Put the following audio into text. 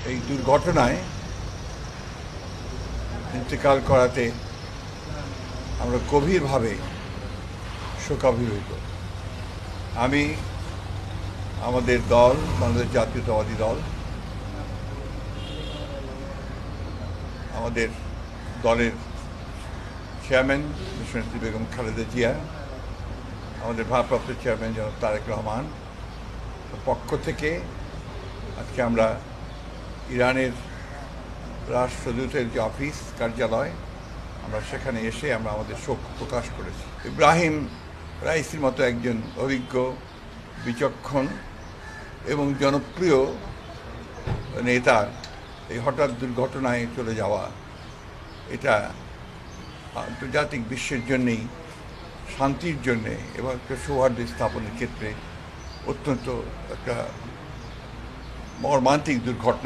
এই দুর্ঘটনায় ইন্তেকাল করাতে আমরা গভীরভাবে শোকাভিভূত। আমি আমাদের দল, বাংলাদেশ জাতীয়তাবাদী দল, আমাদের দলের চেয়ারম্যান দেশনেত্রী বেগম খালেদা জিয়া, আমাদের ভারপ্রাপ্ত চেয়ারম্যান জনাব তারেক রহমান পক্ষ থেকে আজকে আমরা ইরানের রাষ্ট্রদূতের যে অফিস কার্যালয়, আমরা সেখানে এসে আমরা আমাদের শোক প্রকাশ করেছি। ইব্রাহিম রাইসির মতো একজন অভিজ্ঞ, বিচক্ষণ এবং জনপ্রিয় নেতার এই হঠাৎ দুর্ঘটনায় চলে যাওয়া, এটা আন্তর্জাতিক বিশ্বের জন্যেই, শান্তির জন্যে এবং একটা সৌহার্দ্য স্থাপনের ক্ষেত্রে অত্যন্ত একটা মর্মান্তিক দুর্ঘটনা।